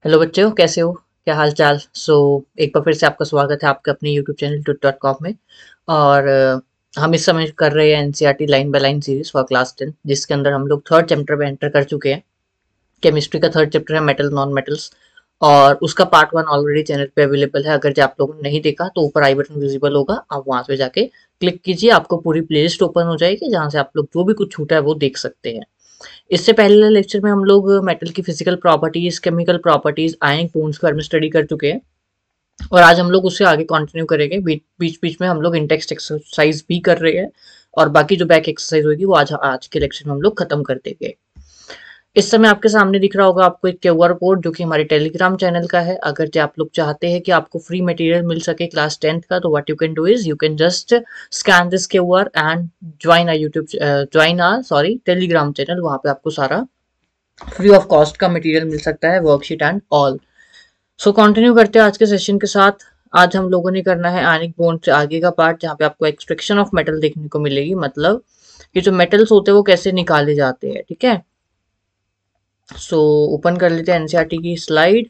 Hello बच्चों, कैसे हो? क्या हाल चाल? एक बार फिर से आपका स्वागत है आपके अपने यूट्यूब चैनल tut.com में। और हम इस समय कर रहे हैं NCERT line by line series for class 10, जिसके अंदर हम लोग थर्ड चैप्टर में एंटर कर चुके हैं। केमिस्ट्री का थर्ड चैप्टर है मेटल नॉन मेटल्स, और उसका पार्ट 1 ऑलरेडी चैनल पे अवेलेबल है। अगर जो आप लोगों ने नहीं देखा तो ऊपर आई बटन विजिबल होगा, आप वहां पे जाके क्लिक कीजिए, आपको पूरी प्लेलिस्ट ओपन हो जाएगी जहां से आप लोग जो भी कुछ छूटा है वो देख सकते हैं। इससे पहले लेक्चर में हम लोग मेटल की फिजिकल प्रॉपर्टीज, केमिकल प्रॉपर्टीज, आयनिक बॉन्ड्स के बारे में स्टडी कर चुके हैं, और आज हम लोग उससे आगे कंटिन्यू करेंगे। बीच बीच में हम लोग इंटेक्स्ट एक्सरसाइज भी कर रहे हैं, और बाकी जो बैक एक्सरसाइज होगी वो आज आज के लेक्चर में हम लोग खत्म कर देंगे। इस समय आपके सामने दिख रहा होगा आपको एक क्यूआर कोड, जो कि हमारे टेलीग्राम चैनल का है। अगर जो आप लोग चाहते हैं कि आपको फ्री मटेरियल मिल सके क्लास 10th का, तो what you can do is you can just scan this QR and join our Telegram channel. वहां पे आपको सारा फ्री ऑफ कॉस्ट का मटेरियल मिल सकता है, वर्कशीट एंड ऑल। कंटिन्यू करते हैं आज के सेशन के साथ। आज हम लोगों ने करना है आयनिक बॉन्ड से आगे का पार्ट, जहाँ पे आपको एक्सट्रैक्शन ऑफ मेटल देखने को मिलेगी, मतलब कि जो मेटल्स होते हैं वो कैसे निकाले जाते हैं। ठीक है, ओपन कर लेते हैं एनसीईआरटी की slide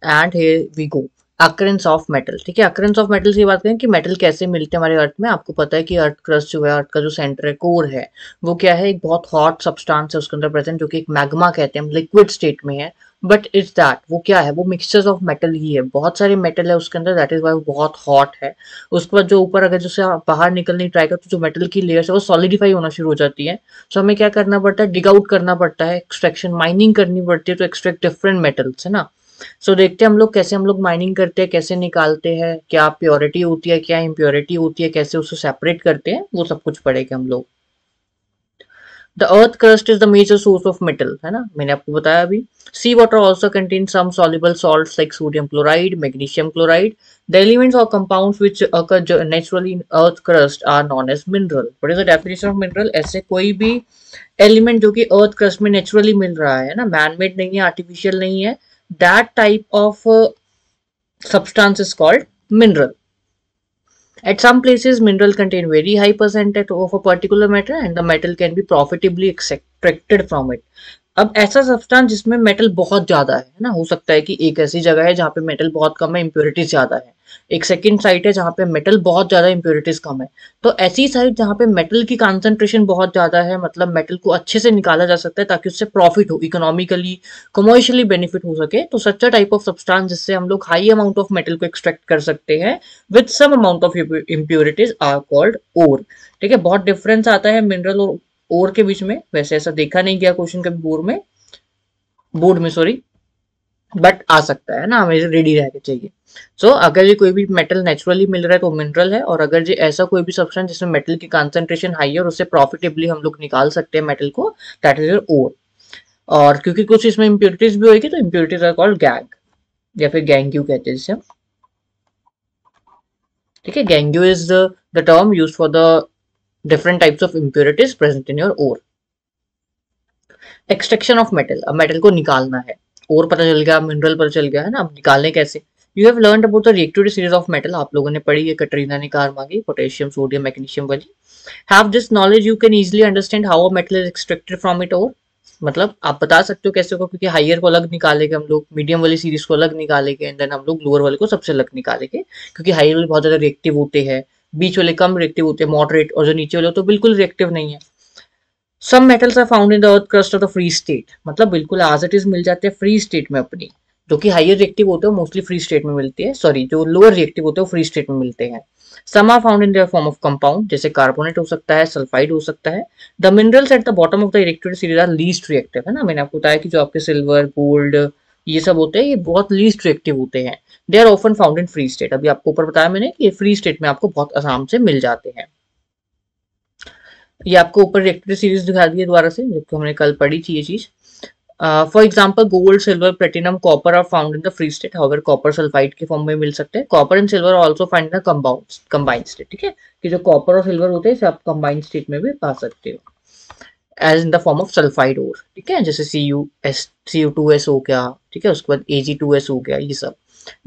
and here we go. Occurrence of metal. ठीक है, अकरेंस ऑफ मेटल की बात करें कि मेटल कैसे मिलते हैं हमारे अर्थ में। आपको पता है कि अर्थ क्रस्ट जो है, अर्थ का जो सेंटर है, कोर है, वो क्या है, एक बहुत हॉट सब्सटेंस है उसके अंदर प्रेजेंट, जो कि एक मैग्मा कहते हैं, हम लिक्विड स्टेट में है। बट इट्स दैट, वो क्या है, वो मिक्सचर्स ऑफ मेटल ही है, बहुत सारे मेटल है उसके अंदर, दैट इज वाई वो बहुत हॉट है। उसके बाद जो ऊपर अगर जैसे आप बाहर निकलने की ट्राई करते तो जो मेटल की लेयर्स है वो सॉलिडिफाई होना शुरू हो जाती है। हमें क्या करना पड़ता है, डिग आउट करना पड़ता है, एक्सट्रैक्शन माइनिंग करनी पड़ती है, तो एक्सट्रैक्ट डिफरेंट मेटल्स, है ना। देखते हैं हम लोग कैसे हम लोग माइनिंग करते हैं, कैसे निकालते हैं, क्या प्योरिटी होती है, क्या इम्प्योरिटी होती है, कैसे उसको सेपरेट करते हैं, वो सब कुछ पढ़ेंगे हम लोग। The earth crust is the major source of metal, है ना, मैंने आपको बताया अभी। Sea water also contain some soluble salts like sodium chloride, magnesium chloride. The elements or compounds which occur naturally in earth crust are known as mineral. What is the definition of mineral? ऐसे कोई भी element जो कि earth crust में naturally मिल रहा है ना, manmade नहीं है, आर्टिफिशियल नहीं है, that type of substance is called mineral. At some places, mineral contain very high percentage of a particular metal and the metal can be profitably extracted from it. अब ऐसा substance जिसमें metal बहुत ज्यादा है ना, हो सकता है कि एक ऐसी जगह है जहाँ पे मेटल बहुत कम है, इम्प्योरिटीज ज्यादा है। एक सेकंड साइट है जहाँ पे मेटल बहुत ज्यादा, इम्प्योरिटीज कम है। तो ऐसी साइट जहाँ पे मेटल की कंसंट्रेशन बहुत ज्यादा है, मतलब मेटल को अच्छे से निकाला जा सकता है ताकि उससे प्रॉफिट हो, इकोनॉमिकली कमर्शियली बेनिफिट हो सके, तो सच्चा टाइप ऑफ सब्सटेंस जिससे हम लोग हाई अमाउंट ऑफ मेटल को एक्सट्रैक्ट कर सकते हैं with some amount of impurities are called ore. ठीक है, बहुत डिफरेंस आता है मिनरल और ओर के बीच में। वैसे ऐसा देखा नहीं गया क्वेश्चन कभी बोर्ड में सॉरी, बट आ सकता है ना, हमें रेडी रह के चाहिए। अगर ये कोई भी मेटल नेचुरली मिल रहा है तो मिनरल है, और अगर ये ऐसा कोई भी सब्सटेंस जिसमें मेटल की कंसंट्रेशन हाई है और उससे प्रॉफिटेबली हम लोग निकाल सकते हैं मेटल को, दैट इज ओर। और क्योंकि कुछ इसमें इम्प्योरिटीज भी होगी तो इम्प्योरिटीज आर कॉल्ड गैग, या फिर गैंग्यू कहते हैं जिसे। ठीक है, gangue is the term used for the different types of impurities present in your ore. Extraction of metal, अब मेटल को निकालना है, और पता चल गया, मिनरल पता चल गया, है ना, अब निकालने कैसे। You have learned about the reactivity series of metal, आप लोगों ने पढ़ी है, कटरीना ने कार मांगी, पोटेशियम, सोडियम, मैग्नीशियम वाली। Have this knowledge you can easily understand how a metal is extracted from it ओर। मतलब आप बता सकते हो कैसे को, क्योंकि हायर को अलग निकालेंगे हम लोग, मीडियम वाली सीरीज को अलग निकालेंगे, एंड देन हम लोग लोअर वाले को सबसे अलग निकालेंगे, क्योंकि हायर वाले बहुत ज्यादा रिएक्टिव होते हैं, बीच वाले कम रिएक्टिव होते हैं, मॉडरेट, और जो नीचे वाले तो बिल्कुल रिएक्टिव नहीं है। Some metals are found in the earth crust of the free state, मतलब बिल्कुल एज इट इज मिल जाते हैं फ्री स्टेट में अपनी। जो कि हायर रिएक्टिव होते हैं मोस्टली फ्री स्टेट में मिलती है, सॉरी, जो लोअर रिएक्टिव होते हैं फ्री स्टेट में मिलते हैं। Some are found in their form of compound, जैसे कार्बोनेट हो सकता है, सल्फाइड हो सकता है। The minerals at the bottom of the reactivity series are least reactive, है ना, मैंने आपको बताया कि जो आपके सिल्वर, गोल्ड, ये सब होते हैं, ये बहुत लीस्ट रिएक्टिव होते हैं। They are often found in free state, अभी आपको ऊपर बताया मैंने कि फ्री स्टेट में आपको बहुत आसाम से मिल जाते हैं। ये आपको ऊपर रिएक्टिविटी सीरीज दिखा दी है दोबारा से, जो हमने कल पढ़ी थी ये चीज। For example gold, silver, platinum, copper are found in the free state, however copper sulphide के फॉर्म में मिल सकते हैं। Copper and silver also find in the combined state. ठीक है, कि जो कॉपर और सिल्वर होते हैं इसे आप कंबाइंड स्टेट में भी पा सकते हो, as in the form of sulphide ore. ठीक है, जैसे Cu2s हो गया, ठीक है, उसके बाद Ag2s हो गया, ये सब।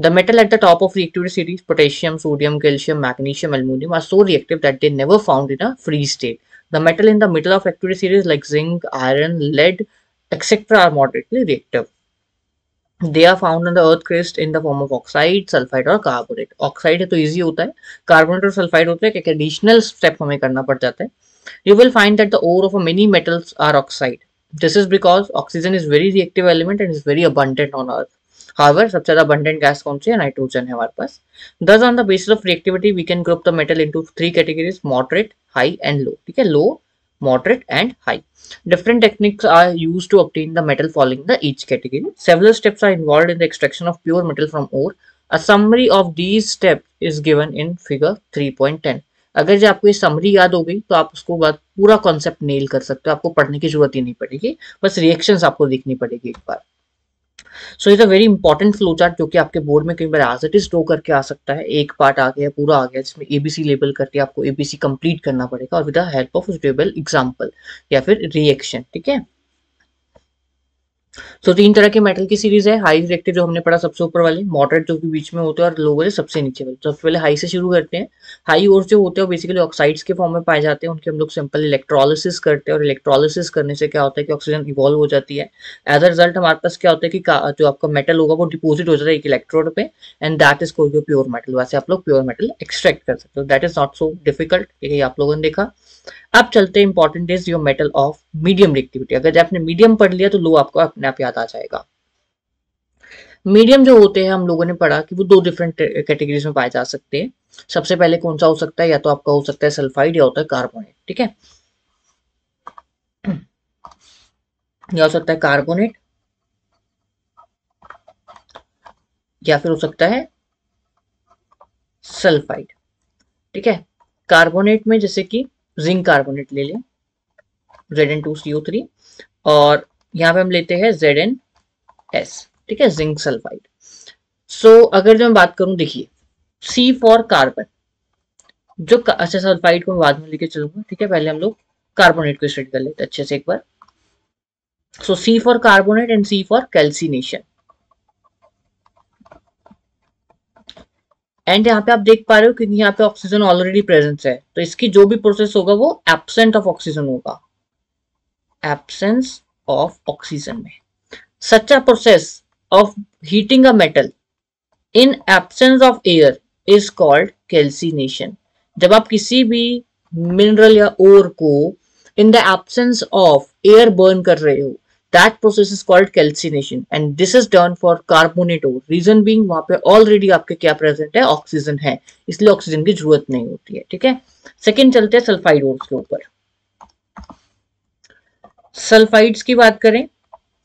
The metal at the top of reactivity series, potassium, sodium, calcium, magnesium, aluminum, are so reactive that they never found in a free state. The metal in the middle of reactivity series like zinc, iron, lead, etc. are moderately reactive. They are found on the earth crust in the form of oxide, sulphide और carbonate. Oxide है तो easy होता है, carbonate और sulphide होता है कि एक एडिशनल स्टेप हमें करना पड़ जाता है। You will find that the ore of many metals are oxide. This is because oxygen is very reactive element and is very abundant on Earth. However, सबसे ज़्यादा abundant gas कौन सी है? नाइट्रोजन है हमारे पास। Thus, on the basis of reactivity, we can group the metal into three categories: moderate, high, and low. ठीक है, low, moderate, and high. Different techniques are used to obtain the metal following the each category. Several steps are involved in the extraction of pure metal from ore. A summary of these steps is given in figure 3.10. अगर जो आपको ये summary याद हो गई तो आप उसको बाद पूरा कॉन्सेप्ट नेल कर सकते हो, आपको पढ़ने की जरूरत ही नहीं पड़ेगी, बस रिएक्शंस आपको देखनी पड़ेगी एक बार। So is a very important flow chart जो कि आपके बोर्ड में कई बार एज इट इज ड्रॉ करके आ सकता है। एक पार्ट आ गया, पूरा आ गया, जिसमें एबीसी लेबल करके आपको एबीसी कंप्लीट करना पड़ेगा और with the help of table example या फिर रिएक्शन। ठीक है, तो तीन तरह के मेटल की सीरीज है। हाई रिएक्टिव जो हमने पढ़ा सबसे ऊपर वाले, मॉडरेट जो कि बीच में होते हैं, और लो वाले सबसे नीचे वाले। तो सबसे पहले हाई से शुरू करते हैं। हाई ओर जो होते हैं बेसिकली ऑक्साइड्स के फॉर्म में पाए जाते हैं, उनके हम लोग सिंपल इलेक्ट्रोलिसिस करते हैं और इलेक्ट्रोलिसिस करने से क्या होता है कि ऑक्सीजन इवॉल्व हो जाती है। एज अ रिजल्ट हमारे पास क्या होता है कि जो आपका मेटल होगा वो डिपोजिट हो जाता है एक इलेक्ट्रोड पे, and that is called pure metal. वैसे आप लोग प्योर मेटल एक्सट्रैक्ट कर सकते हो, that is not so difficult, ये आप लोगों ने देखा। अब चलते हैं important is your metal of medium reactivity. अगर आपने मीडियम पढ़ लिया तो लो आपको अपने आप याद आ जाएगा। मीडियम जो होते हैं हम लोगों ने पढ़ा कि वो दो डिफरेंट कैटेगरीज में पाए जा सकते हैं। सबसे पहले कौन सा हो सकता है, या तो आपका हो सकता है सल्फाइड या होता है कार्बोनेट। ठीक है, या हो सकता है कार्बोनेट या फिर हो सकता है सल्फाइड। ठीक है, कार्बोनेट में जैसे कि जिंक कार्बोनेट ले लें, Zn2CO3, और यहाँ पे हम लेते हैं ZnS। ठीक है, जिंक सल्फाइड। सो अगर जो मैं बात करूं, देखिए सी फॉर कार्बन, जो अच्छा सल्फाइड को मैं बाद में लेके चलूंगा। ठीक है, पहले हम लोग कार्बोनेट को स्टडी कर लेते हैं अच्छे से एक बार। So C for carbonate and C for calcination. And यहाँ पे आप देख पा रहे हो कि यहाँ पे ऑक्सीजन ऑलरेडी प्रेजेंस है, तो इसकी जो भी प्रोसेस होगा वो एब्सेंट ऑफ ऑक्सीजन होगा, एब्सेंस ऑफ ऑक्सीजन में। Such a process of heating a metal in absence of air is called calcination. जब आप किसी भी मिनरल या ओर को in the absence of air burn कर रहे हो, that process is called calcination and this is done for carbonate ore. reason being वहां पे ऑलरेडी आपके क्या प्रेजेंट है, ऑक्सीजन है, इसलिए ऑक्सीजन की जरूरत नहीं होती है। ठीक है, सेकेंड चलते हैं सल्फाइड ओर्स के ऊपर। सल्फाइड्स की बात करें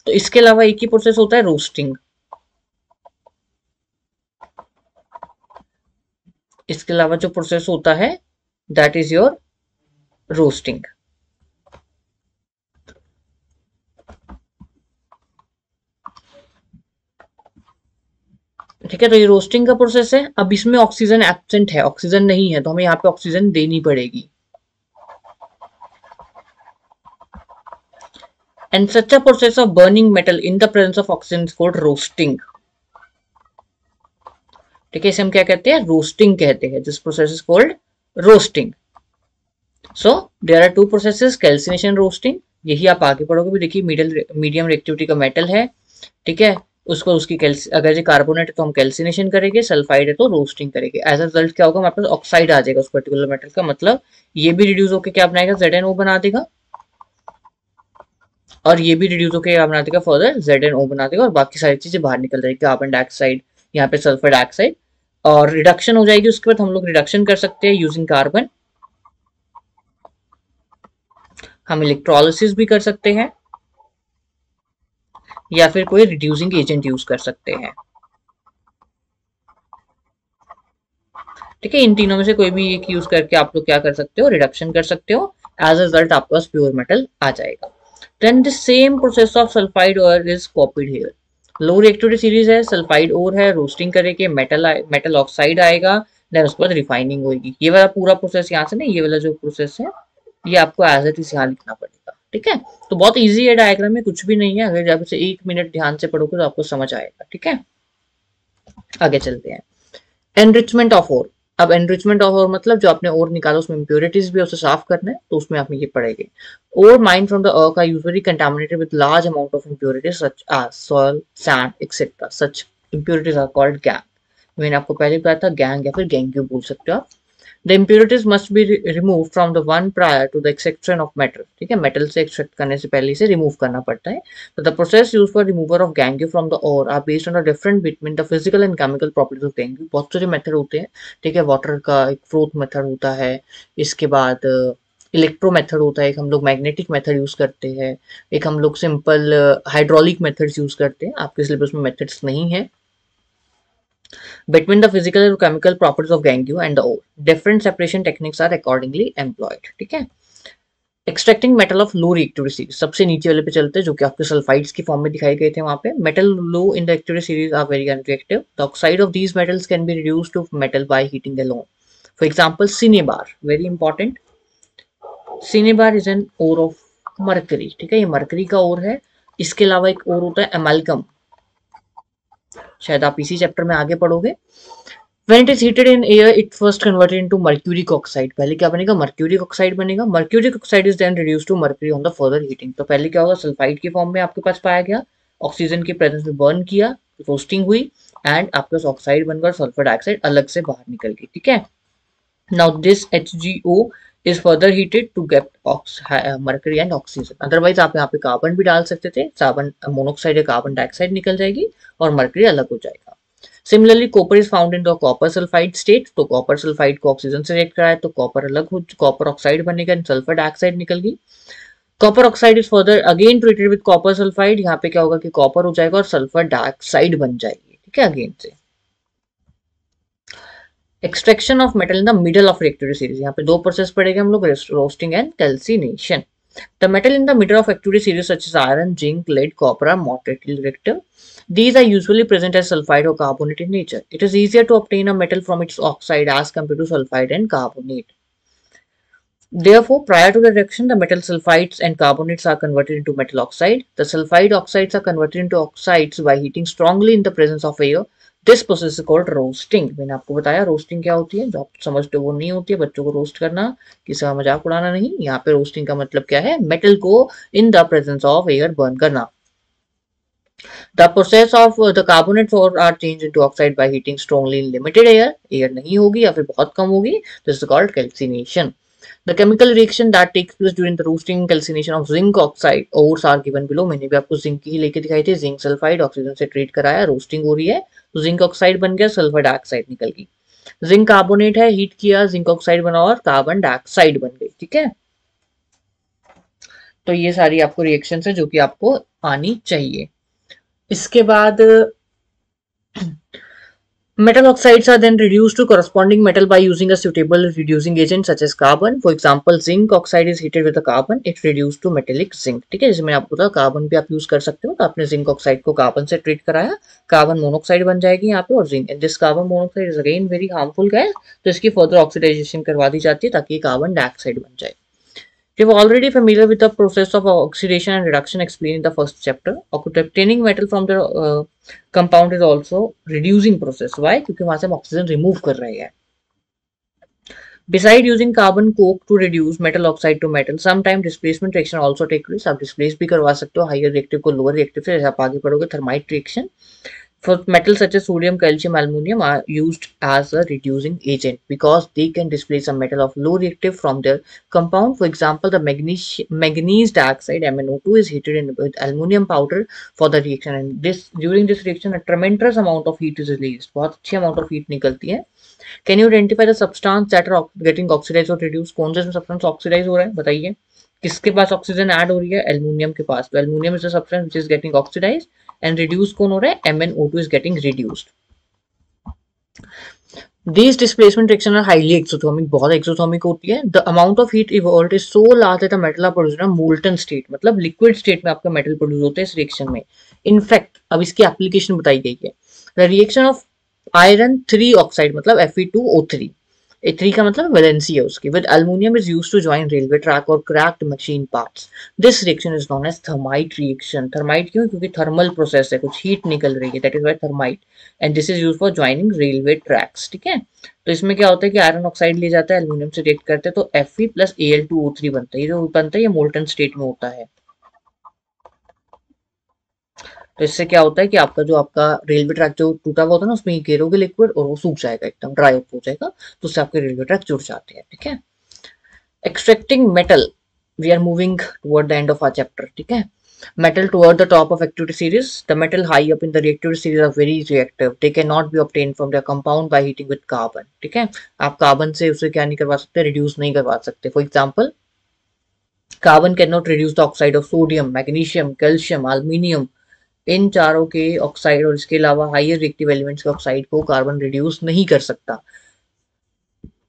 तो इसके अलावा एक ही प्रोसेस होता है, रोस्टिंग। इसके अलावा जो प्रोसेस होता है दैट इज योर रोस्टिंग। ठीक है, तो ये रोस्टिंग का प्रोसेस है। अब इसमें ऑक्सीजन एब्सेंट है, ऑक्सीजन नहीं है, तो हमें यहाँ पे ऑक्सीजन देनी पड़ेगी। And such a process of burning metal in the presence of oxygen is called roasting. ठीक है, इसे हम क्या कहते हैं, रोस्टिंग कहते हैं। This process is called roasting. So there are two processes, calcination, roasting. यही आप आगे पढ़ोगे भी। देखिए मीडियम रिएक्टिविटी का मेटल है, ठीक है, उसको उसकी अगर ये कार्बोनेट है तो हम कैल्सिनेशन करेंगे, सल्फाइड है तो रोस्टिंग करेंगे। एज अ रिजल्ट क्या होगा, हमारे पास ऑक्साइड आ जाएगा उस पर्टिकुलर मेटल का। मतलब ये भी रिड्यूस होकर क्या बनाएगा, ZnO बना देगा, और ये भी रिड्यूस होकर क्या बना देगा, फर्दर ZnO बना देगा, और बाकी सारी चीजें बाहर निकल जाएगी, कार्बन डाइऑक्साइड, यहाँ पे सल्फर डाइऑक्साइड, और रिडक्शन हो जाएगी। उसके बाद हम लोग रिडक्शन कर सकते हैं यूजिंग कार्बन। हम इलेक्ट्रोलिसिस भी कर सकते हैं या फिर कोई रिड्यूसिंग एजेंट यूज कर सकते हैं। ठीक है, इन तीनों में से कोई भी एक यूज करके आप लोग क्या कर सकते हो, रिडक्शन कर सकते हो। एज अ रिजल्ट आपके पास प्योर मेटल आ जाएगा। Then the same process of sulphide ore is copied here. Low reactivity series है, सल्फाइड ओर है, रोस्टिंग करेंगे, मेटल ऑक्साइड आएगा, देन उसके बाद रिफाइनिंग होगी। ये वाला पूरा प्रोसेस यहाँ से नहीं, ये वाला जो प्रोसेस है ये आपको एज इट इज यहाँ लिखना पड़ेगा। ठीक है, तो बहुत इजी है, डायग्राम में कुछ भी नहीं है। अगर आप इसे 1 मिनट ध्यान से पढ़ोगे तो आपको समझ आएगा। ठीक है, आगे चलते हैं। Enrichment of ore. अब एनरिचमेंट ऑफ और मतलब जो आपने और निकाला उसमें इम्प्योरिटीज भी है, उसे साफ करना है, तो उसमें आपने ये पढ़ेंगे। Ore mine from the earth are usually contaminated with large amount of impurities such as soil, sand etcetera. Such impurities are called gangue. मैंने आपको पहले बताया था गैंग या फिर गैंग्यू बोल सकते हो आप। The impurities must be removed from the one prior to the extraction of metal। ठीक है, मेटल से एक्सट्रैक्ट करने से पहले इसे रिमूव करना पड़ता है। तो the process use for remover of gangue from the ore are based on the different between the physical and chemical properties of gangue. बहुत सारे मेथड होते हैं, ठीक है। वाटर का एक फ्रोथ मेथड होता है, इसके बाद इलेक्ट्रो मेथड होता है, एक हम लोग मैग्नेटिक मेथड यूज करते हैं, एक हम लोग सिंपल हाइड्रोलिक मेथड्स यूज करते हैं। आपके सिलेबस में मेथड्स नहीं है। Between the physical and chemical properties of gangue and the ore, different separation techniques are accordingly employed। ठीक है। Extracting metal of low reactivity series, सबसे नीचे वाले पे चलते हैं, जो कि आपके सल्फाइड्स की फॉर्म में दिखाई गए थे वहां पे। Metal low in the activity series are very unreactive. The oxide of these metals can be reduced to metal by heating alone. For example cinnabar, very important. Cinnabar is an ore of mercury. ठीक है, ये mercury का ओर है। इसके अलावा एक और होता है एमाल्गम, शायद आप इसी चैप्टर में आगे पढ़ोगे। When it is heated in air, it first converted into mercuric oxide। पहले क्या बनेगा, mercuric oxide बनेगा। mercuric oxide is then reduced to mercury on the further heating। तो पहले क्या होगा, सल्फाइड की फॉर्म में आपके पास पाया गया, ऑक्सीजन की प्रेजेंस में बर्न किया, रोस्टिंग हुई, एंड आपके पास ऑक्साइड बनकर सल्फर डाइऑक्साइड अलग से बाहर निकल गई। ठीक है। Now this HgO is further heated to get mercury and oxygen। Otherwise आप यहाँ पे कार्बन भी डाल सकते थे, कार्बन मोनोऑक्साइड या कार्बन डाइऑक्साइड निकल जाएगी और मर्करी अलग हो जाएगा। Similarly copper is found in the copper sulphide state. तो कॉपर सल्फाइड को ऑक्सीजन से रिएक्ट कराए तो कॉपर अलग हो, कॉपर ऑक्साइड बनेगा, सल्फर डाइऑक्साइड निकल गई। Copper oxide is further again treated with copper sulphide. यहाँ पे क्या होगा कि कॉपर हो जाएगा और सल्फर डाइऑक्साइड बन जाएगी। ठीक है, अगेन से extraction of metal in the middle of reactivity series. यहाँ पे दो प्रोसेस पढ़ेंगे हम लोग, roasting and calcination. The metal in the middle of activity series such as iron, zinc, lead, copper are moderately reactive. These are usually present as sulfide or carbonate in nature. It is easier to obtain a metal from its oxide as compared to sulfide and carbonate. Therefore, prior to the reaction, the metal sulfides and carbonates are converted into metal oxide. The sulfide oxides are converted into oxides by heating strongly in the presence of air. This process is called roasting. मैंने आपको बताया roasting क्या होती है, जो आप समझते हो वो नहीं होती है। बच्चों को रोस्ट करना, किसी का मजाक उड़ाना नहीं। यहाँ पे रोस्टिंग का मतलब क्या है, मेटल को in the presence of air burn करना। The process of the carbonate are change into oxide by heating strongly in limited air. Air नहीं होगी या फिर बहुत कम होगी, this is called calcination. The chemical reaction that takes place during the roasting and calcination of zinc oxide ores are given below। मैंने भी आपको जिंक ही लेके दिखाई थी। जिंक सल्फाइड ऑक्सीजन से ट्रीट कराया, रोस्टिंग हो रही है तो जिंक ऑक्साइड बन गया, सल्फर डाइऑक्साइड निकल गई। जिंक कार्बोनेट है, हीट किया, जिंक ऑक्साइड बना और कार्बन डाइऑक्साइड बन गई। ठीक है, तो ये सारी आपको रिएक्शन है जो कि आपको आनी चाहिए। इसके बाद metal oxides are then reduced to corresponding metal by using a suitable reducing agent such as carbon। For example, zinc oxide is heated with a carbon, it reduced to metallic zinc। ठीक है, जैसे मैंने आपको बताया carbon भी आप use कर सकते हो। तो आपने जिंक ऑक्साइड को कार्बन से ट्रीट कराया, कार्बन मोनोऑक्साइड बन जाएगी यहाँ पे, और zinc this carbon monoxide is again very harmful gas, तो इसकी फर्दर ऑक्सीडाइजेशन करवा दी जाती है ताकि कार्बन डाइऑक्साइड बन जाए। We were already familiar with the process of oxidation and reduction explained in the first chapter। Obtaining metal from the compound is also reducing process। Why? क्योंकि वहां से हम ऑक्सीजन रिमूव कर रहे हैं। Beside using carbon coke to reduce metal oxide to metal, sometime displacement reaction also take place। आप displace भी करवा सकते हो हायर रिएक्टिव को लोअर रिएक्टिव से, जैसे आप आगे पढ़ोगे thermite reaction. For metals such as sodium, calcium, aluminum are used as a reducing agent because they can displace a metal of low reactive from their compound। For example, the manganese dioxide MnO2 is heated in with aluminum powder for the reaction, and during this reaction a tremendous amount of heat is released। बहुत अच्छी amount of heat निकलती है। Can you identify the substance that are getting oxidized or reduced? कौन सा substance oxidize हो रहा है बताइए। किसके पास ऑक्सीजन ऐड हो रही है, एल्युमिनियम के पास। तो aluminium is the substance which is getting oxidised and reduce कौन हो रहा है, MnO2 is getting reduced. These displacement reactions are highly exothermic, बहुत exothermic होती है। The amount of heat evolved is so large that the metal are produced in a molten state, मतलब liquid state में आपका metal produce होते हैं इस reaction में। In fact, अब इसकी application बताई गई है। The reaction of iron 3 oxide मतलब Fe2O3 A3 का मतलब वैलेंसी है उसकी. With aluminum is used to join railway track or cracked machine parts. This reaction is known as thermite reaction. Thermite क्यों? क्योंकि थर्मल प्रोसेस है, कुछ हीट निकल रही है, that is why thermite. And this is used for joining railway tracks. ठीक है. तो इसमें क्या होता है कि आयरन ऑक्साइड ले जाता है, एल्यूमिनियम से रिएक्ट करते हैं तो Fe प्लस Al2O3 बनता है. ये जो बनता है ये मोल्टन स्टेट में होता है. तो इससे क्या होता है कि आपका जो आपका रेलवे ट्रैक जो टूटा हुआ होता है ना, उसमें गिरोगे लिक्विड और वो सूख जाएगा, एकदम ड्राई अप हो जाएगा, तो उससे आपके रेलवे ट्रैक जुड़ जाते हैं. ठीक है. Extracting metal, we are moving toward the end of our chapter. ठीक है. Metal toward the top of activity series. The metal high up in the reactivity series are very reactive. They cannot be obtained from their compound by heating with carbon. ठीक है. आप carbon से उसे क्या नहीं करवा सकते, रिड्यूस नहीं करवा सकते. For example, carbon can not reduce the oxide of sodium, magnesium, calcium, aluminium. इन चारों के ऑक्साइड और इसके अलावा हायर रिएक्टिव एलिमेंट्स के ऑक्साइड को कार्बन रिड्यूस नहीं कर सकता.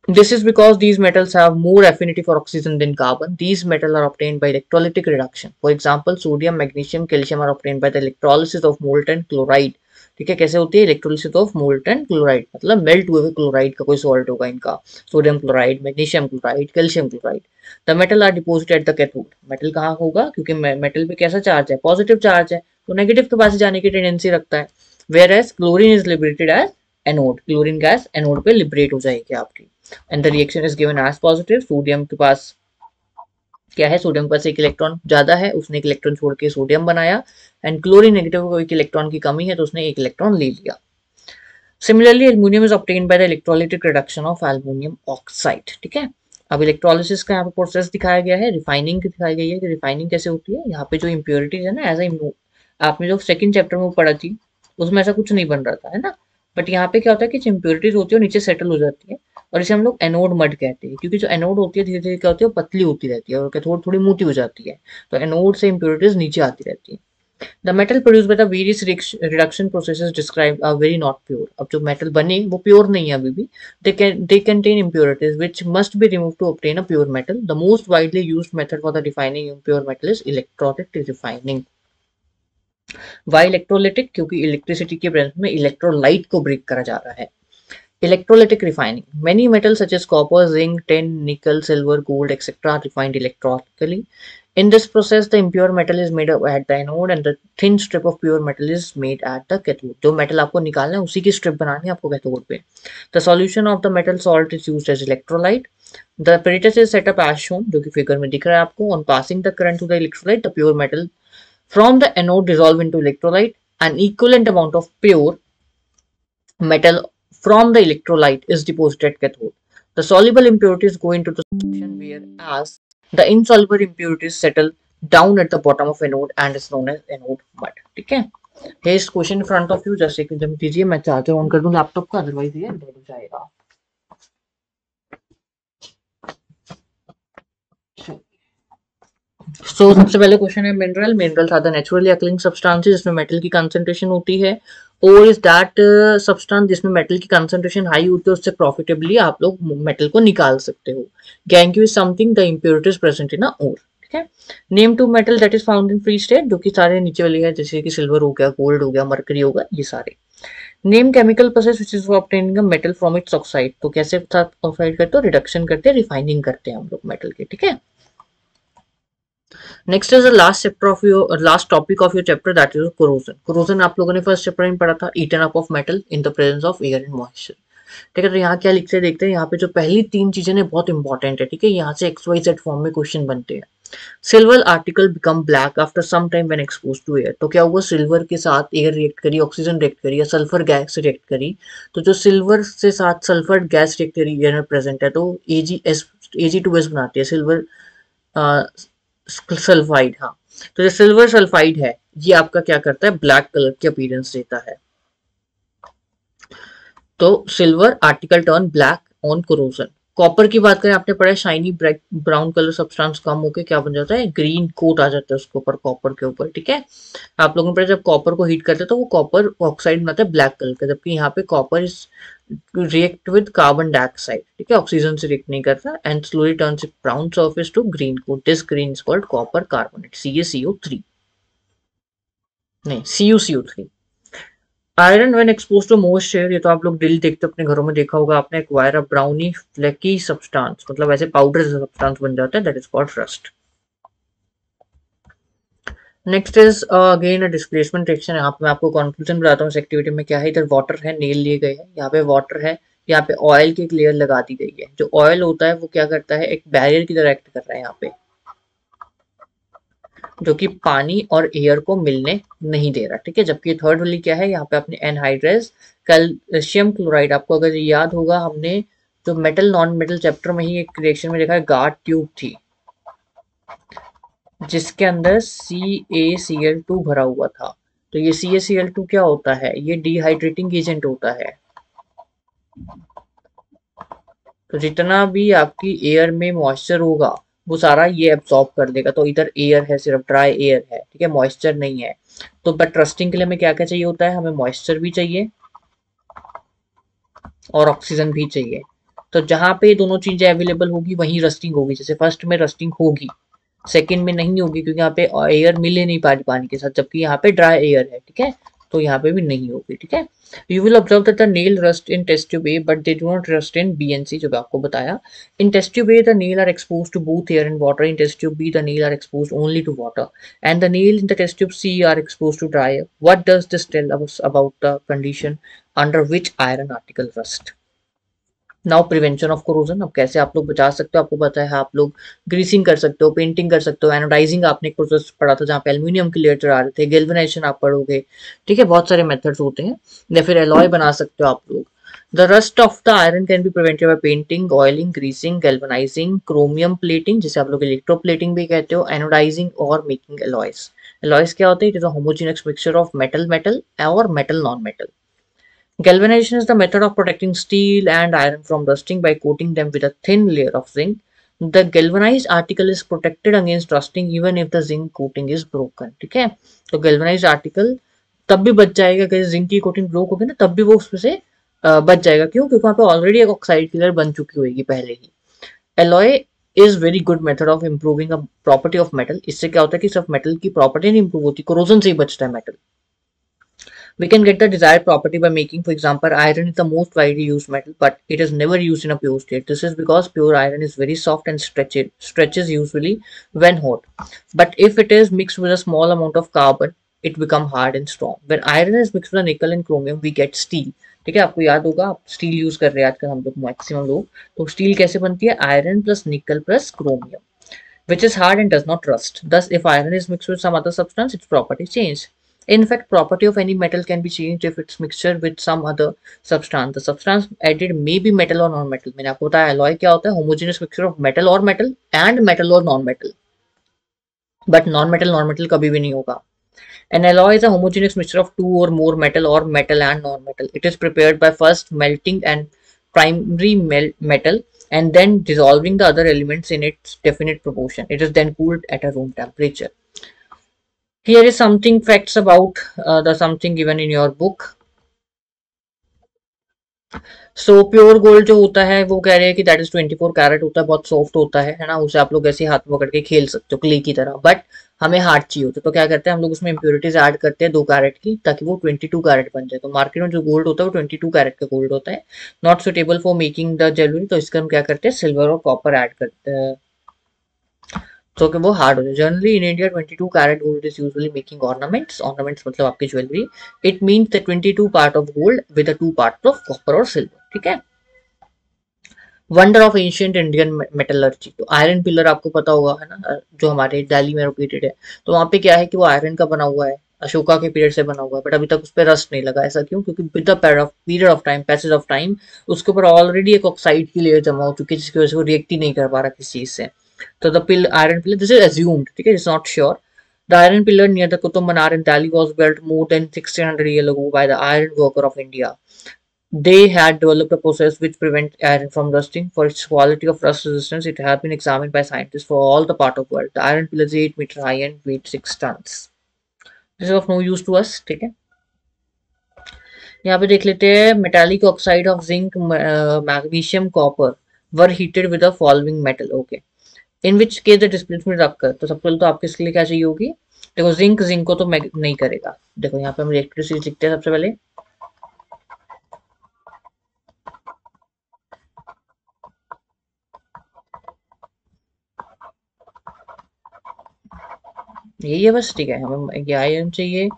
This is because these metals have more affinity for oxygen than carbon. These metals are obtained by electrolytic reduction. For example, sodium, magnesium, calcium are obtained by the electrolysis of molten chloride. ठीक है. कैसे होती है electrolysis of molten chloride, मतलब melt हुए हुए chloride का कोई सॉल्ट होगा इनका, sodium chloride, magnesium chloride, calcium chloride. The metal are deposited at the cathode. Metal कहाँ होगा, क्योंकि मेटल पे कैसा चार्ज है, पॉजिटिव चार्ज है, तो नेगेटिव के पास जाने की टेंडेंसी रखता है. Where as chlorine is liberated as anode. Chlorine gas anode पे लिबरेट हो जाएगी आपकी. And the reaction is given as positive. Sodium के पास क्या है, सोडियम के पास एक इलेक्ट्रॉन ज्यादा है, उसने एक इलेक्ट्रॉन छोड़ के सोडियम बनाया. एंड क्लोरीन नेगेटिव को एक इलेक्ट्रॉन की कमी है तो उसने एक इलेक्ट्रॉन ले लिया. Similarly aluminium is obtained by the electrolytic reduction of aluminium oxide. ठीक है. अब इलेक्ट्रोलिसिस का यहाँ पे प्रोसेस दिखाया गया है, रिफाइनिंग दिखाई गई है कि रिफाइनिंग कैसे होती है. यहाँ पे जो इम्प्योरिटीज है ना, एज ए आपने जो सेकंड चैप्टर में पढ़ा थी उसमें ऐसा कुछ नहीं बन रहा था, है ना. बट यहाँ पे क्या होता है कि इम्प्योरिटीज होती है और नीचे सेटल हो जाती है, और इसे हम लोग एनोड मड कहते हैं, क्योंकि जो एनोड होती है धीरे धीरे क्या होती है, पतली होती रहती है और थोड़ी थोड़ी मोटी हो जाती है, तो एनोड से इम्प्योरिटीज नीचे आती रहती है. The metal produce by the various reduction processes described are very not pure. अब जो मेटल बने वो प्योर नहीं है अभी भी. They contain impurities which must be removed to obtain a pure metal. The most widely used method for the refining impure metal is electrolytic refining. Why electrolytic, क्योंकि electricity के प्रेजेंस में electrolyte को break करा जा रहा है. Electrolytic refining. Many metals such as copper, zinc, tin, nickel, silver, gold, etc. are refined electrolytically. In this process, the impure metal is made at the anode and the thin strip of pure metal is made at the cathode. जो metal आपको निकालना है उसी की strip बनानी है आपको cathode पे. The solution of the metal salt is used as electrolyte. The apparatus is set up as shown, जो कि figure में दिख रहा है आपको. On passing the current to the electrolyte, the pure metal from the anode dissolve into electrolyte. An equivalent amount of pure metal from the electrolyte is deposited at cathode. The soluble impurities go into the solution, whereas the insoluble impurities settle down at the bottom of anode and is known as anode mud. ठीक है. Here is question in front of you. Just एक minute दीजिए, मैं charger on कर दूं laptop का, otherwise ये dead हो जाएगा. So, सबसे पहले क्वेश्चन है mineral. Minerals are the naturally occurring substances जिसमें मेटल की कंसंट्रेशन होती है. और इज दैट सब्सटेंस जिसमें मेटल की कंसंट्रेशन हाई होती है, उससे प्रॉफिटेबली आप लोग मेटल को निकाल सकते हो. Gangue is something the impurities present in a ore. ठीक है. Name to metal that is found in free state, जो कि सारे नीचे वाले हैं, जैसे कि सिल्वर हो गया, गोल्ड हो गया, मरकरी होगा, ये सारे. Name chemical process which is for obtaining a metal from its oxide. तो कैसे ऑक्साइड करते हो, रिडक्शन करते हैं, रिफाइनिंग करते हैं हम लोग मेटल के. ठीक है. Next is the last chapter of your last topic of your chapter, that is corrosion. Corrosion आप लोगों ने फर्स्ट चैप्टर में पढ़ा था, eaten up of metal in the presence of air and moisture. ठीक है. तो यहाँ क्या लिखते हैं देखते हैं. यहाँ पे जो पहली तीन चीजें ने बहुत इंपॉर्टेंट है. ठीक है. यहाँ से XYZ फॉर्म में क्वेश्चन बनते हैं. Silver article become black after some time when expose to air. तो क्या हुआ, सिल्वर के साथ एयर रिएक्ट करी, ऑक्सीजन रिएक्ट करी या सल्फर गैस रिएक्ट करी, तो जो सिल्वर से साथ सल्फर गैस रिएक्ट करी एयर में प्रेजेंट है तो Ag2S बनाती है सिल्वर सल्फाइड. हाँ. तो जो सिल्वर सल्फाइड है ये आपका क्या करता है, ब्लैक कलर की अपीयरेंस देता है. तो silver article turn black on corrosion. Copper की बात करें, आपने पढ़ा शाइनी ब्राउन कलर सब्सटेंस कम होकर क्या बन जाता है, ग्रीन कोट आ जाता है उसके ऊपर, कॉपर के ऊपर. ठीक है. आप लोगों ने पढ़ा जब कॉपर को हीट करते हैं तो वो कॉपर ऑक्साइड बनाता है ब्लैक कलर का, जबकि यहाँ पे copper is react with carbon dioxide. ठीक है. ऑक्सीजन से रिएक्ट नहीं करता and slowly turns it brown surface to green coat. This green is called copper carbonate, CaCO3 नहीं CuCO3. Iron when expose to moisture, ये तो आप लोग डेली देखते हो अपने घरों में, देखा होगा आपने, acquire a brownie flaky substance, मतलब ऐसे पाउडर जैसा सब्सटेंस बन जाता है, that is called rust. Next is again a displacement reaction. यहाँ पे मैं आपको कंक्लूजन बताता हूँ इस एक्टिविटी में क्या है। इधर वाटर है, नेल लिए गए हैं, यहाँ पे वाटर है, यहाँ पे ऑयल की एक लेयर लगा दी गई है। जो ऑयल होता है वो क्या करता है, एक बैरियर की तरह एक्ट कर रहा है यहाँ पे, जो कि पानी और एयर को मिलने नहीं दे रहा, ठीक है। जबकि थर्ड वाली क्या है, यहाँ पे अपने एनहाइड्रेस कैल्शियम क्लोराइड, आपको अगर याद होगा हमने जो मेटल नॉन मेटल चैप्टर में ही एक रिएक्शन में देखा है, गार्ड ट्यूब थी जिसके अंदर CaCl2 भरा हुआ था। तो ये CaCl2 क्या होता है, ये डिहाइड्रेटिंग एजेंट होता है। तो जितना भी आपकी एयर में मॉइस्चर होगा वो सारा ये एब्सॉर्ब कर देगा। तो इधर एयर है, सिर्फ ड्राई एयर है, ठीक है, मॉइस्चर नहीं है। तो बट रस्टिंग के लिए हमें क्या क्या चाहिए होता है, हमें मॉइस्चर भी चाहिए और ऑक्सीजन भी चाहिए। तो जहाँ पे ये दोनों चीजें अवेलेबल होगी वहीं रस्टिंग होगी। जैसे फर्स्ट में रस्टिंग होगी, सेकंड में नहीं होगी, क्योंकि यहाँ पे एयर मिल ही नहीं पा रही पानी के साथ, जबकि यहाँ पे ड्राई एयर है, ठीक है। तो यहाँ पे भी नहीं होगी, ठीक है। You will observe that the nail rust in test tube A but they do not rust in BNC, जो आपको बताया। In test tube A the nail are exposed to both air and water. In test tube B the nail are exposed only to water, and the nail in the test tube C are exposed to dry air. What does this tell us about the condition under which iron article rust? Now prevention of corrosion. अब कैसे आप लोग बचा सकते हो, आपको पता है, आप लोग ग्रीसिंग कर सकते हो, पेंटिंग कर सकते हो, एनोडाइजिंग आपने एक प्रोसेस पढ़ा था जहाँ पे एल्यूमिनियम की लेयर चढ़ा रहे थे, गैल्वेनाइजेशन आप पढ़ोगे, ठीक है। बहुत सारे मेथड्स होते हैं, या फिर एलॉय बना सकते हो आप लोग। The rust of the iron can be prevented by painting, oiling, greasing, galvanising, chromium plating जिसे आप लोग इलेक्ट्रोप्लेटिंग भी कहते हो, एनोडाइजिंग और मेकिंग एलॉयज। एलॉयज क्या होते हैं, it is a homogeneous mixture of metal metal और metal non metal. Galvanization is the method of protecting steel and iron from rusting by coating them with a thin layer of zinc. The galvanized article is protected against rusting even if the zinc coating is broken. ठीक है, तो galvanized article तब भी बच जाएगा अगर zinc की coating broke होगी ना, तब भी वो उसमें से बच जाएगा। क्यों, क्योंकि वहाँ पे ऑलरेडी एक ऑक्साइड की लेयर बन चुकी होगी पहले ही। Alloy is very good method of improving a property of metal. इससे क्या होता है कि सिर्फ मेटल की प्रॉपर्टी नहीं इंप्रूव होती, कोरोजन से ही बचता है metal. We can get the desired property by making, for example, iron is the most widely used metal, but it is never used in a pure state. This is because pure iron is very soft and stretches usually when hot. But if it is mixed with a small amount of carbon, it becomes hard and strong. When iron is mixed with nickel and chromium, we get steel. ठीक है, आपको याद होगा, आप steel use कर रहे हैं आजकल हम लोग, मैक्सिमम लोग। तो स्टील कैसे बनती है, iron plus nickel plus chromium, which is hard and does not rust. Thus, if iron is mixed with some other substance, its property changes. In fact, property of any metal can be changed if it's mixture with some other substance. The substance added may be metal or non-metal. मैंने आपको बताया alloy क्या होता है, homogeneous mixture of metal or metal and metal or non-metal. But non-metal कभी भी नहीं होगा. An alloy is a homogeneous mixture of two or more metal or metal and non-metal. It is prepared by first melting and primary metal and then dissolving the other elements in its definite proportion. It is then cooled at a room temperature. Here is something facts about the something given in your book. So pure gold जो होता है वो कह रहे हैं कि that is 24 carat होता है, बहुत सॉफ्ट होता है ना, उसे आप लोग ऐसे हाथ में पकड़ के खेल सकते हो क्ले की तरह। बट हमें हार्ड चाहिए होता है, तो क्या करते हैं हम लोग उसमें इम्प्योरिटीज ऐड करते हैं 2 कैरेट की, ताकि वो 22 कैरेट बन जाए। तो मार्केट में जो गोल्ड होता है वो 22 कैरेट का गोल्ड होता है, not suitable for making the jewellery. तो इसका हम क्या करते हैं, सिल्वर और कॉपर ऐड करते हैं, तो कि वो हार्ड हो जाए। Generally in India 22 carat gold is usually making ornaments, ornaments मतलब आपकी jewellery. It means the 22 part of gold with the 2 part of copper और सिल्वर, ठीक है। Wonder of ancient Indian metallurgy, तो आयरन पिलर आपको पता होगा है ना, जो हमारे दिल्ली में लोकेटेड है। तो वहाँ पे क्या है कि वो आयरन का बना हुआ है, अशोका के पीरियड से बना हुआ है, बट अभी तक उस पर रस्ट नहीं लगा। ऐसा क्यों, क्योंकि with the period of time, passage of time, उसके ऊपर ऑलरेडी एक ऑक्साइड की लेयर जमा हो चुकी है, जिसकी वजह से वो रिएक्ट ही नहीं कर पा रहा किसी चीज से। तो the iron pillar, this is assumed, ठीक है, it's not sure. The iron pillar near the Qutub Minar in Delhi was built more than 1600 years ago by the iron worker of India. They had developed a process which prevents iron from rusting. For its quality of rust resistance, it has been examined by scientists for all the part of the world. The iron pillar is 8 meter high and weighs 6 tons. This is of no use to us. ठीक है, यहाँ पे देख लेते हैं, metallic oxide of zinc, magnesium, copper were heated with the following metal, okay, in which case the displacement रखकर। तो सबसे पहले तो आपके इसके लिए क्या चाहिए होगी, देखो जिंक, जिंक को तो नहीं करेगा। देखो यहाँ पे हम इलेक्ट्रिसिटी लिखते हैं सबसे पहले, यही है बस, ठीक है। हमें ये आयरन चाहिए,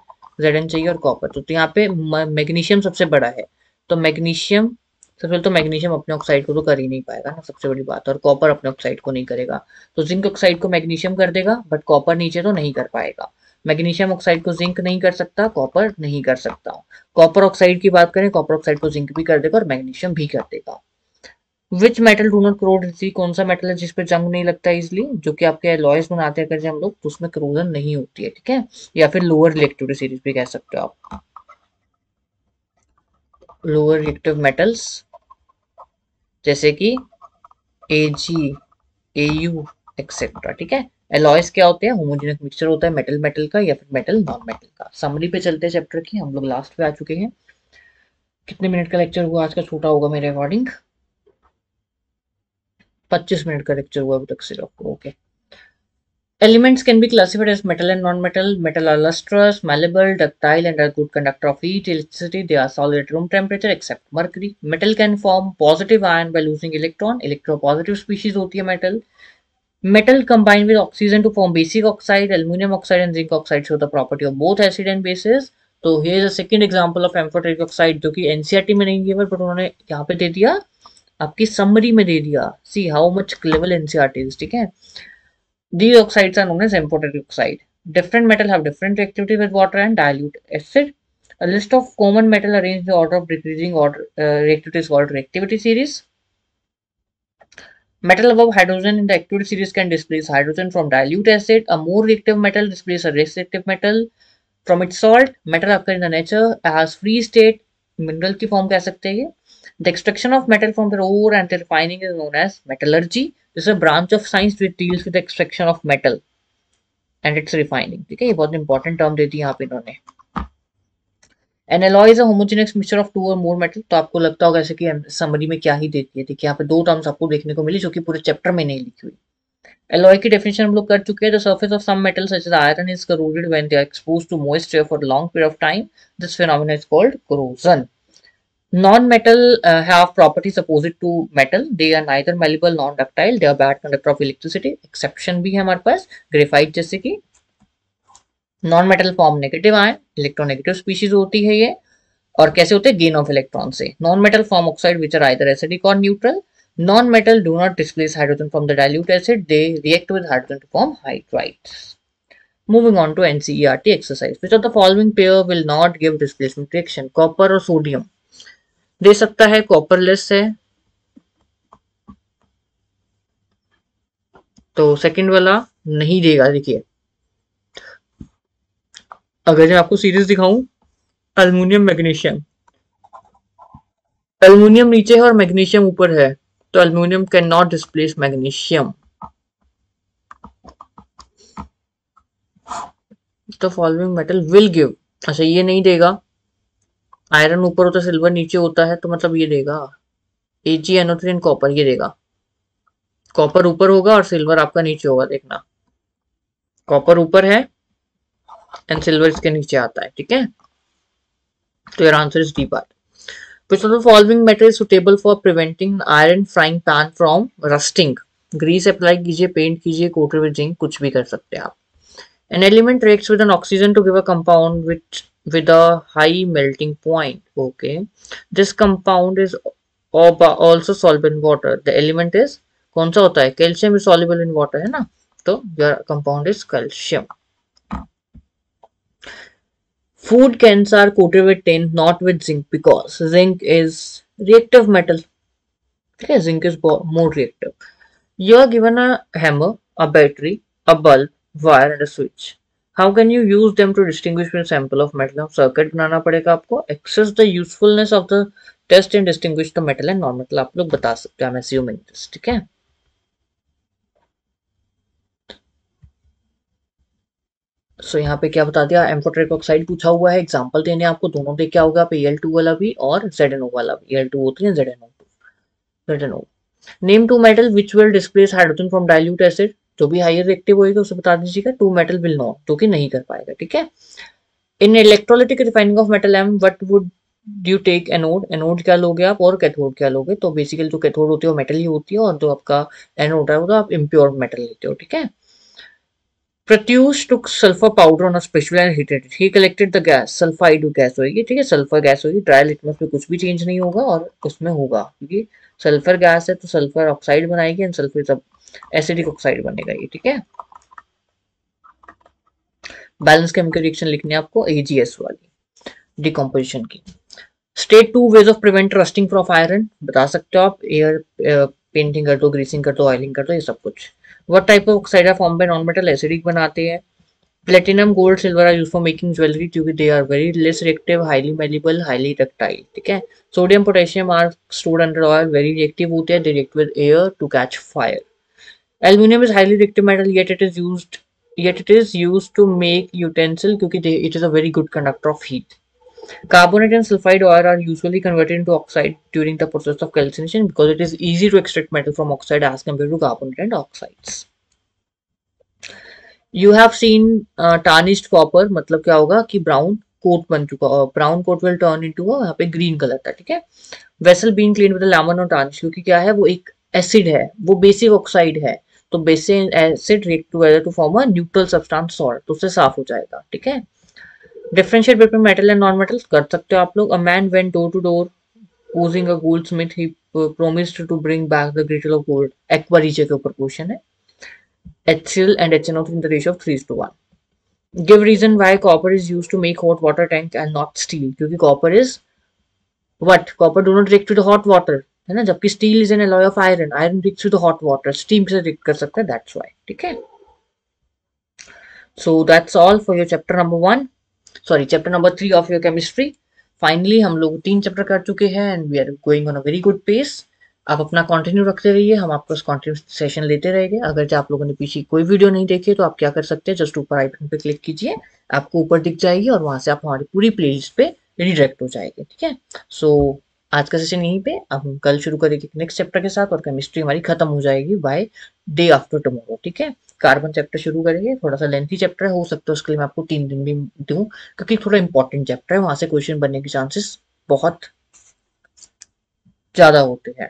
Zn चाहिए और कॉपर। तो यहाँ पे मैग्नीशियम सबसे बड़ा है, तो मैग्नीशियम सबसे पहले तो मैग्नीशियम अपने ऑक्साइड को तो कर ही नहीं पाएगा ना, सबसे बड़ी बात, और कॉपर अपने ऑक्साइड को नहीं करेगा। तो जिंक ऑक्साइड को मैग्नीशियम कर देगा, बट कॉपर नीचे तो नहीं कर पाएगा। मैग्नीशियम ऑक्साइड को जिंक नहीं कर सकता, कॉपर नहीं कर सकता। कॉपर ऑक्साइड की बात करें, कॉपर ऑक्साइड को जिंक भी कर देगा और मैग्नीशियम भी कर देगा। Which metal do not crore easily, कौन सा मेटल है जिसपे जंग नहीं लगता इजली, जो कि आपके एलॉयज बनाते हैं अगर हम लोग, तो उसमें करोजन नहीं होती है, ठीक है। या फिर लोअर रिएक्टिविटी सीरीज भी कह सकते हो आप, लोअर रिएक्टिव मेटल्स, जैसे कि एजी, एयू, एक्सेट्रा, ठीक है। एलॉयज क्या होते हैं, होमोजेनियस मिक्सचर होता है मेटल मेटल का या फिर मेटल नॉन मेटल का। समरी पे चलते हैं चैप्टर की, हम लोग लास्ट पे आ चुके हैं। कितने मिनट का लेक्चर हुआ आज का, छोटा होगा मेरे अकॉर्डिंग, 25 मिनट का लेक्चर हुआ अभी तक सिर्फ, okay. Elements can be classified as metal and non-metal. Metal are lustrous, malleable, ductile, and are good conductor of heat, electricity. They are solid at room temperature except mercury. Metal can form positive ion by losing electron. Electropositive species होती है metal. Metal combine with oxygen to form basic oxide. Aluminum oxide and zinc oxide show the property of both acid and bases. तो here is a second example of amphoteric oxide जो कि NCERT में नहीं given, but उन्होंने यहाँ पे दे दिया, आपकी समरी में दे दिया। See how much clever NCERT is, ठीक है। These oxides are known as amphoteric oxide. Different metal have different reactivity with water and dilute acid. A list of common metal arranged in the order of decreasing order reactivity is called reactivity series. Metal above hydrogen in the activity series can displace hydrogen from dilute acid. A more reactive metal displaces a less reactive metal from its salt. Metal occur in the nature as free state mineral की form कह सकते हैं ये. The extraction of metal from the ore and the refining is known as metallurgy. This is a branch of science which deals with the extraction of metal and its refining, ठीक है। ये बहुत important term देती है यहाँ पे इन्होंने। An alloy is a homogeneous mixture of two or more metal। तो आपको लगता होगा ऐसे कि समरी में क्या ही देती है, देखिए यहाँ पे दो टर्म्स आपको देखने को मिली जो कि पूरे चैप्टर में नहीं लिखी हुई। Alloy की डेफिनेशन हम लोग कर चुके हैं। The surface of some metals such as iron is corroded when they are exposed to moisture for a long period of time. This phenomenon is called corrosion. Non-metal have properties opposite to metal. They are neither malleable nor ductile. They are bad conductor of electricity. Exception भी है हमारे पास, graphite जैसे कि। Non metal form negative ion, electronegative species होती है ये। और कैसे होते हैं, गेन ऑफ इलेक्ट्रॉन से। Non metal form oxide which are either acidic और neutral. Non metal do not displace hydrogen from the dilute acid, they react with hydrogen to form hydrides. Moving on to NCERT exercise, which of the following pair will not give displacement reaction? Copper और sodium दे सकता है, कॉपरलेस है, तो second वाला नहीं देगा। देखिए अगर मैं आपको सीरीज दिखाऊं, अल्युमिनियम मैग्नीशियम, एल्युमिनियम नीचे है और मैग्नीशियम ऊपर है, तो aluminium can not displace magnesium. तो फॉलोइंग मेटल विल गिव, अच्छा ये नहीं देगा। आयरन ऊपर होता है, सिल्वर नीचे होता है, तो मतलब ये देगा AgNO3 कॉपर, ये देगा। कॉपर ऊपर होगा और सिल्वर आपका नीचे होगा, देखना कॉपर ऊपर है एंड सिल्वर इसके नीचे आता है, ठीक है। तो your answer is D part. Which of the following metal is suitable for preventing iron frying pan from rusting? Grease apply कीजिए, पेंट कीजिए, कोटेड विद जिंक, कुछ भी कर सकते हैं आप। An element reacts with an oxygen to give a compound which with a high melting point. Okay, this compound is also soluble in water. The element is कौन सा होता है, calcium is soluble in water है ना, तो your compound is calcium. Food cans are coated with tin, not with zinc, because zinc is reactive metal. Okay, zinc is more reactive. You are given a hammer, a battery, a bulb, wire and a switch. How can you use them to distinguish between sample of metal? Circuit बनाना पड़ेगा आपको. Access the usefulness of the test and distinguish the metal and non-metal. आप लोग बता सकते हैं, I'm assuming this, ठीक है। सो यहाँ पे क्या बता दिया, एम्फोटेरिक ऑक्साइड पूछा हुआ है, एग्जांपल देने आपको, दोनों देख क्या होगा, Al2 वाला भी और ZnO वाला भी, Al2O3 and ZnO। Name to metal which will displace hydrogen from dilute acid, जो भी हायर रिएक्टिव होएगा उसे बता दीजिएगा। टू मेटल विल नॉट, जो कि नहीं कर पाएगा, ठीक है। In electrolytic refining of metal um what would you take anode, anode क्या लोगे आप और कैथोड क्या लोगे, तो बेसिकली जो कैथोड होती है वो मेटल ही होती है और जो आपका एनोड है वो तो आप इम्प्योर मेटल लेते हो, ठीक है। Pratyush took sulfur powder on a spatula and heated it. He collected the gas. Sulphide gas होगी, ठीक है, सल्फर गैस होगी. ड्राई लिटमस में कुछ भी चेंज नहीं होगा और उसमें होगा, क्योंकि सल्फर गैस है तो सल्फर ऑक्साइड बनाएगी एंड सल्फर सब एसिडिक ऑक्साइड बनेगा ये, ठीक है. बैलेंस केमिकल रिएक्शन लिखनी है आपको AgS वाली डिकम्पोजिशन की. State 2 ways of prevent rusting from iron बता सकते हो आप. एयर पेंटिंग कर दो, ग्रीसिंग कर दो, ऑयलिंग कर दो, ये सब कुछ. What type of oxide are form by non metal? Acidic बनाते हैं. Platinum gold silver are use for making jewellery क्योंकि they are very less reactive, highly malleable, highly ductile, ठीक है. Sodium potassium are stored under oil, very reactive होते हैं, they react with air to catch fire. Aluminium is highly reactive metal yet it is used to make utensil क्योंकि it is a very good conductor of heat. Carbonate and sulfide ore are usually converted into oxide during the process of calcination because it is easy to extract metal from oxide as compared to carbonate and oxides. You have seen tarnished copper, मतलब क्या होगा कि brown coat बन चुका है. Brown coat will turn into यहाँ पे green colour था, ठीक है. Vessel been clean with lemon और टार्निश क्योंकि क्या है वो एक एसिड है, वो बेसिक ऑक्साइड है, तो basic acid react together to form a neutral substance salt, तो उससे साफ हो जाएगा, ठीक है. Differentiate between metal and non metal कर सकते हो आप लोग. A man went door to door posing a goldsmith, he promised to bring back the greater of gold. एक्वारीजे के ऊपर क्वेश्चन है. HCl and HNO3 in the ratio of 3:1. Give reason why copper is used to make hot water tank and not steel. क्योंकि copper is what? Copper do not react with hot water, है ना, जबकि steel is an alloy of iron. Iron reacts with hot water. Steam से react कर सकता है, that's why, ठीक है. So that's all for your chapter number 1. Sorry, chapter number 3 of your chemistry. Finally हम लोग 3 चैप्टर कर चुके हैं and we are going on a very good pace. आप अपना कंटिन्यू रखते रहिए, हम आपको कंटिन्यू सेशन लेते रहेंगे. अगर जो आप लोगों ने पीछे कोई वीडियो नहीं देखी है तो आप क्या कर सकते हैं, जस्ट ऊपर आई बटन पे क्लिक कीजिए, आपको ऊपर दिख जाएगी और वहां से आप हमारी पूरी प्लेलिस्ट पे रिडायरेक्ट हो जाएंगे, ठीक है. सो आज का सेशन यहीं पे. अब हम कल शुरू करेंगे नेक्स्ट चैप्टर के साथ और केमिस्ट्री हमारी खत्म हो जाएगी बाय डे आफ्टर टुमारो, ठीक है. कार्बन चैप्टर शुरू करेंगे, थोड़ा सा लेंथी चैप्टर हो सकता है, उसके लिए मैं आपको 3 दिन भी दूं क्योंकि थोड़ा इंपॉर्टेंट चैप्टर है, वहां से क्वेश्चन बनने के चांसेस बहुत ज्यादा होते हैं.